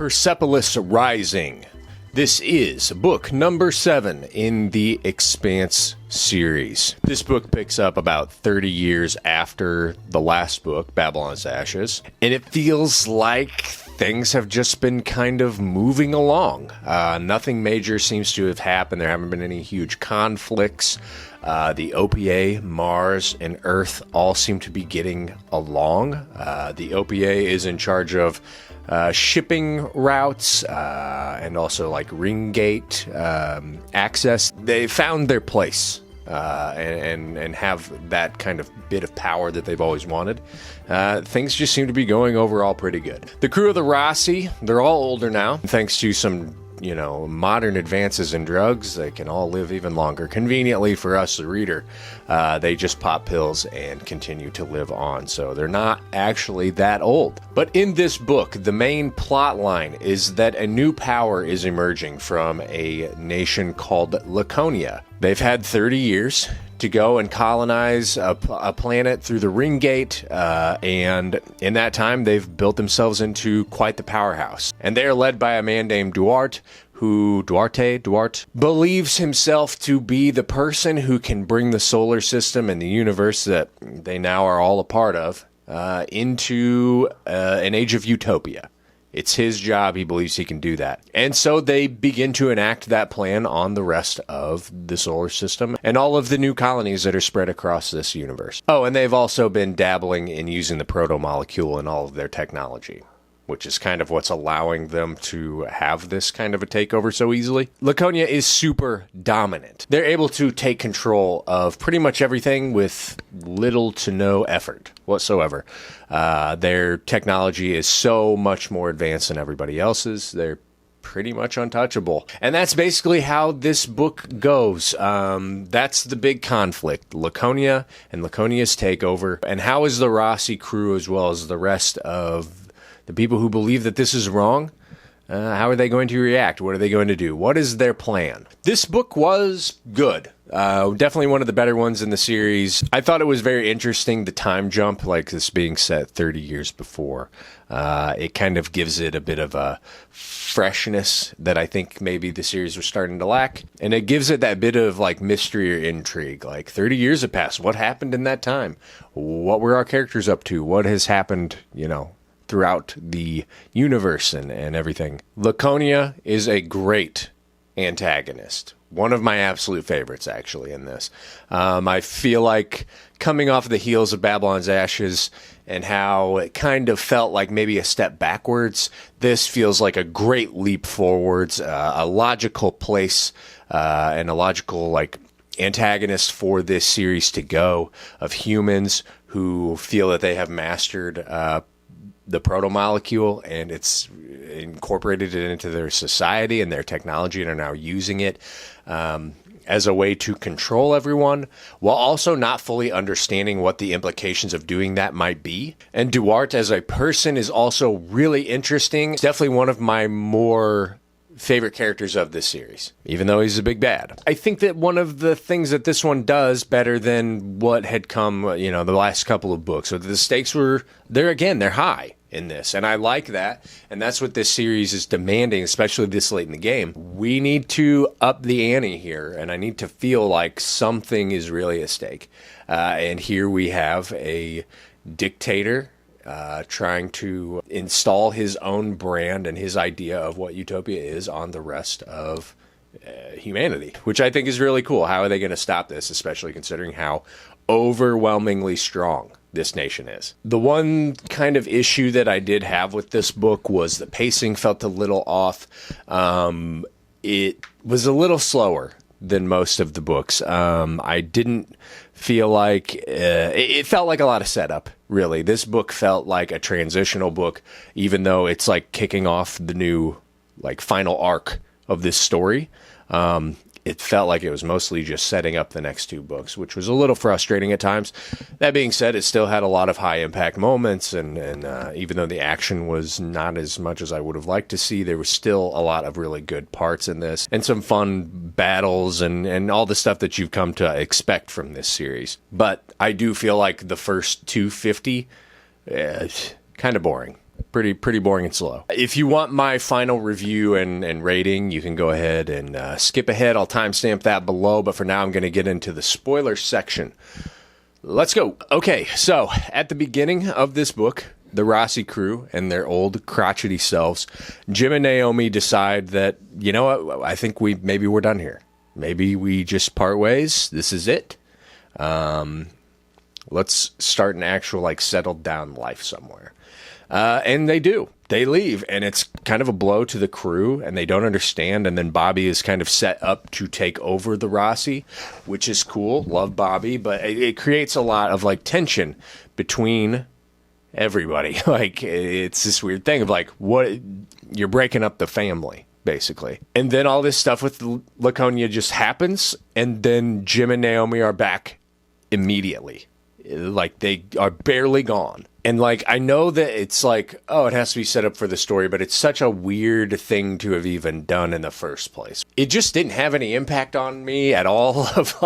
Peresepolis Rising. This is book number 7 in the Expanse series. This book picks up about 30 years after the last book, Babylon's Ashes, and it feels like things have just been kind of moving along. Nothing major seems to have happened. There haven't been any huge conflicts. The OPA, Mars, and Earth all seem to be getting along. The OPA is in charge of shipping routes and also like ring gate access. They found their place and have that kind of bit of power that they've always wanted. Things just seem to be going overall pretty good. The crew of the Rossi, they're all older now, thanks to some modern advances in drugs. They can all live even longer. Conveniently for us, the reader, they just pop pills and continue to live on. So they're not actually that old. But in this book, the main plot line is that a new power is emerging from a nation called Laconia. They've had 30 years to go and colonize a planet through the ring gate, and in that time they've built themselves into quite the powerhouse. And they're led by a man named Duarte, who believes himself to be the person who can bring the solar system and the universe that they now are all a part of into an age of utopia. It's his job. He believes he can do that. And so they begin to enact that plan on the rest of the solar system and all of the new colonies that are spread across this universe. Oh, and they've also been dabbling in using the proto-molecule in all of their technology, which is kind of what's allowing them to have this kind of a takeover so easily. Laconia is super dominant. They're able to take control of pretty much everything with little to no effort whatsoever. Their technology is so much more advanced than everybody else's. They're pretty much untouchable. And that's basically how this book goes. That's the big conflict. Laconia and Laconia's takeover. And how is the Rossi crew, as well as the rest of the people who believe that this is wrong, how are they going to react? What are they going to do? What is their plan? This book was good. Definitely one of the better ones in the series. I thought it was very interesting, the time jump, like this being set 30 years before. It kind of gives it a bit of a freshness that I think maybe the series was starting to lack. And it gives it that bit of like mystery or intrigue. Like 30 years have passed. What happened in that time? What were our characters up to? What has happened, throughout the universe and everything. Laconia is a great antagonist. One of my absolute favorites, actually, in this. I feel like coming off the heels of Babylon's Ashes and how it kind of felt like maybe a step backwards, this feels like a great leap forwards, a logical place and a logical antagonist for this series to go, of humans who feel that they have mastered the proto-molecule, and it's incorporated it into their society and their technology and are now using it as a way to control everyone, while also not fully understanding what the implications of doing that might be. And Duarte as a person is also really interesting. It's definitely one of my more favorite characters of this series, even though he's a big bad. I think that one of the things that this one does better than what had come, the last couple of books, so the stakes they're high in this, and I like that, and that's what this series is demanding, especially this late in the game. We need to up the ante here, and I need to feel like something is really at stake. And here we have a dictator trying to install his own brand and his idea of what utopia is on the rest of humanity, which I think is really cool. How are they going to stop this, especially considering how overwhelmingly strong this nation is? The one kind of issue that I did have with this book was the pacing felt a little off. It was a little slower than most of the books. I didn't feel like it felt like a lot of setup, really. This book felt like a transitional book, even though it's like kicking off the new final arc of this story. It felt like it was mostly just setting up the next two books, which was a little frustrating at times. That being said, it still had a lot of high-impact moments, and even though the action was not as much as I would have liked to see, there was still a lot of really good parts in this, and some fun battles, and all the stuff that you've come to expect from this series. But I do feel like the first 250, kind of boring. Pretty boring and slow. If you want my final review and rating, you can go ahead and skip ahead. I'll timestamp that below, but for now I'm going to get into the spoiler section. Let's go. Okay, so at the beginning of this book, the Rossi crew and their old crotchety selves, Jim and Naomi decide that, you know what, I think maybe we're done here. Maybe we just part ways. This is it. Let's start an actual, settled down life somewhere. And they do. They leave, and it's kind of a blow to the crew, and they don't understand, and then Bobby is kind of set up to take over the Rossi, which is cool. Love Bobby, but it creates a lot of, tension between everybody. It's this weird thing of, what... You're breaking up the family, basically. And then all this stuff with Laconia just happens, and then Jim and Naomi are back immediately. They are barely gone. And, I know that it's it has to be set up for the story, but it's such a weird thing to have even done in the first place. It just didn't have any impact on me at all of,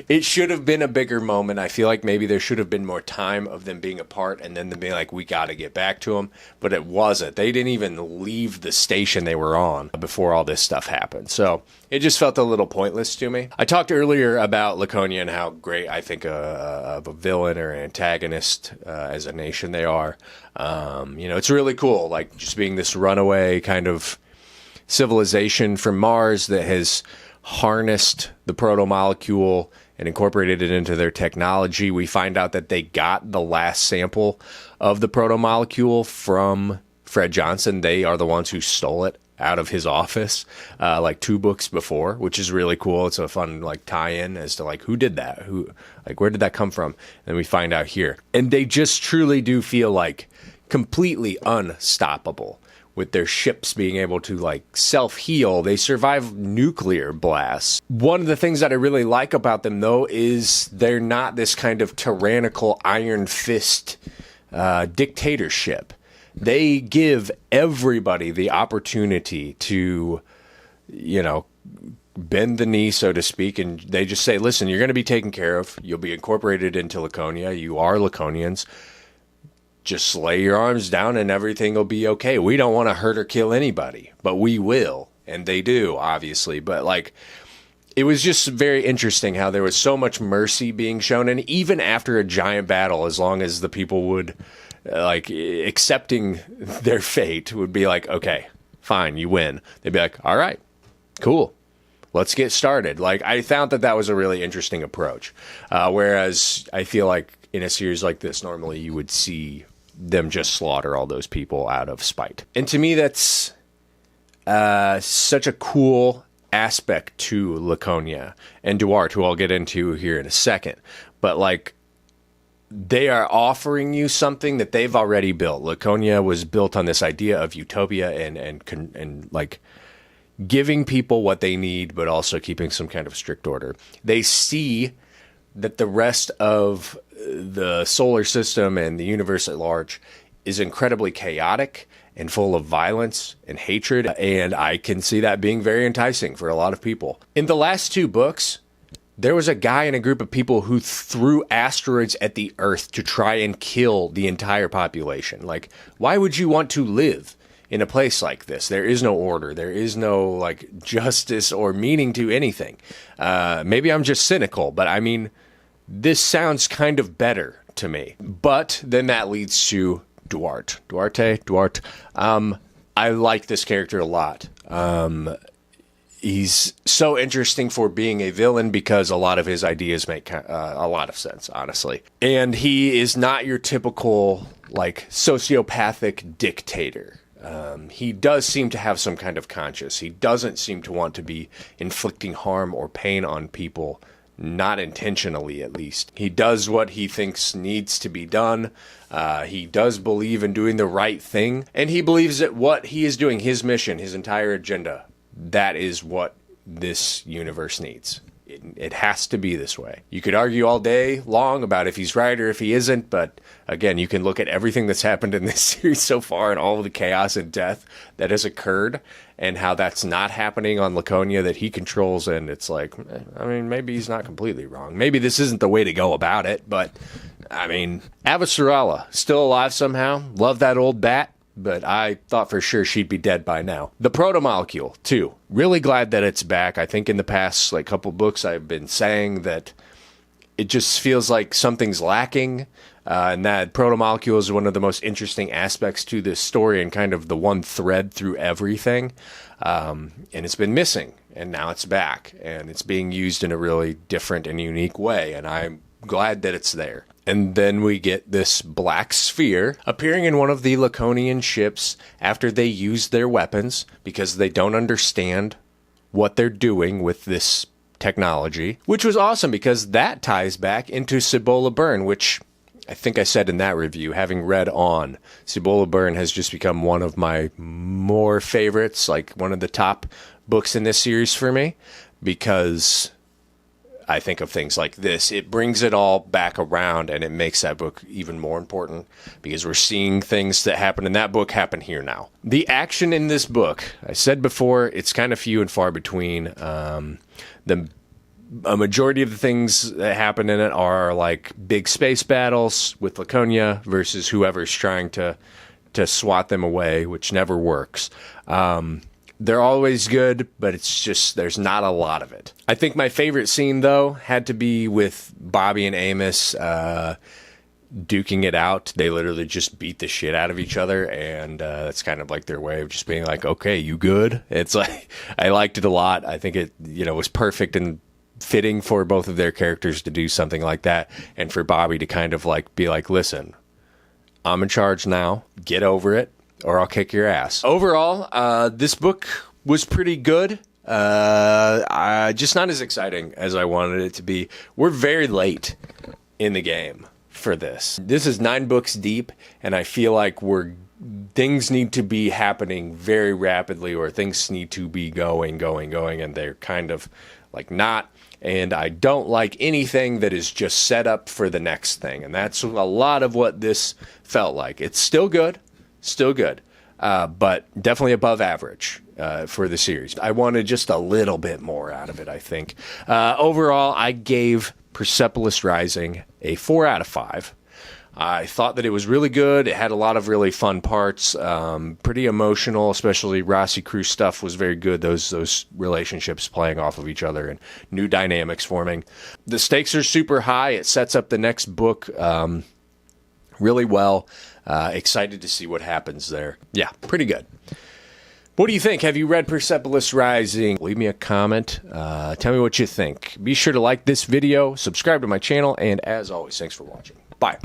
it should have been a bigger moment. I feel like maybe there should have been more time of them being apart and then them being we got to get back to them. But it wasn't. They didn't even leave the station they were on before all this stuff happened. So it just felt a little pointless to me. I talked earlier about Laconia and how great I think of a villain or an antagonist as a nation they are. It's really cool, just being this runaway kind of civilization from Mars that has harnessed the proto-molecule and incorporated it into their technology. We find out that they got the last sample of the proto-molecule from Fred Johnson. They are the ones who stole it out of his office 2 books before, which is really cool. It's a fun tie-in as to who did that, where did that come from, and we find out here. And they just truly do feel completely unstoppable. With their ships being able to self-heal. They survive nuclear blasts. One of the things that I really like about them, though, is they're not this kind of tyrannical iron fist dictatorship. They give everybody the opportunity to, bend the knee, so to speak, and they just say, listen, you're going to be taken care of. You'll be incorporated into Laconia. You are Laconians. Just lay your arms down and everything will be okay. We don't want to hurt or kill anybody, but we will. And they do, obviously. But it was just very interesting how there was so much mercy being shown. And even after a giant battle, as long as the people would, accepting their fate would be okay, fine, you win. They'd be all right, cool. Let's get started. I found that was a really interesting approach. Whereas I feel in a series like this, normally you would see them just slaughter all those people out of spite. And to me, that's such a cool aspect to Laconia and Duarte, who I'll get into here in a second. But they are offering you something that they've already built. Laconia was built on this idea of utopia and giving people what they need, but also keeping some kind of strict order. They see that the rest of the solar system and the universe at large is incredibly chaotic and full of violence and hatred, and I can see that being very enticing for a lot of people. In the last 2 books, there was a guy and a group of people who threw asteroids at the Earth to try and kill the entire population. Why would you want to live in a place like this? There is no order. There is no, justice or meaning to anything. Maybe I'm just cynical, but I mean... This sounds kind of better to me. But then that leads to Duarte. I like this character a lot. He's so interesting for being a villain because a lot of his ideas make a lot of sense, honestly. And he is not your typical, sociopathic dictator. He does seem to have some kind of conscience. He doesn't seem to want to be inflicting harm or pain on people. Not intentionally, at least. He does what he thinks needs to be done. He does believe in doing the right thing. And he believes that what he is doing, his mission, his entire agenda, that is what this universe needs. It has to be this way. You could argue all day long about if he's right or if he isn't, but again, you can look at everything that's happened in this series so far and all of the chaos and death that has occurred and how that's not happening on Laconia that he controls, and it's like, I mean, maybe he's not completely wrong. Maybe this isn't the way to go about it, but, I mean, Avasarala, still alive somehow. Love that old bat. But I thought for sure she'd be dead by now. The proto-molecule, too. Really glad that it's back. I think in the past couple books I've been saying that it just feels like something's lacking. And that proto-molecule is one of the most interesting aspects to this story and kind of the one thread through everything. And it's been missing. And now it's back. And it's being used in a really different and unique way. And I'm glad that it's there. And then we get this black sphere appearing in one of the Laconian ships after they use their weapons because they don't understand what they're doing with this technology, which was awesome because that ties back into Cibola Burn, which I think I said in that review, having read on, Cibola Burn has just become one of my more favorites, like one of the top books in this series for me, because I think of things like this. It brings it all back around, and it makes that book even more important because we're seeing things that happen in that book happen here now. The action in this book, I said before, it's kind of few and far between. A majority of the things that happen in it are like big space battles with Laconia versus whoever's trying to swat them away, which never works. They're always good, but it's just, there's not a lot of it. I think my favorite scene, though, had to be with Bobby and Amos duking it out. They literally just beat the shit out of each other, and that's kind of like their way of just being like, okay, you good? It's like, I liked it a lot. I think it, was perfect and fitting for both of their characters to do something like that, and for Bobby to kind of like be like, listen, I'm in charge now. Get over it, or I'll kick your ass. Overall, this book was pretty good. Just not as exciting as I wanted it to be. We're very late in the game for this. This is 9 books deep, and I feel like things need to be happening very rapidly, or things need to be going, and they're kind of like not. And I don't like anything that is just set up for the next thing. And that's a lot of what this felt like. It's still good. But definitely above average for the series. I wanted just a little bit more out of it, I think. Overall, I gave Persepolis Rising a 4 out of 5. I thought that it was really good. It had a lot of really fun parts, pretty emotional, especially Rossi Crew stuff was very good. Those relationships playing off of each other and new dynamics forming. The stakes are super high. It sets up the next book really well. Excited to see what happens there. Yeah, pretty good. What do you think? Have you read Persepolis Rising? Leave me a comment. Tell me what you think. Be sure to like this video, subscribe to my channel, and as always, thanks for watching. Bye.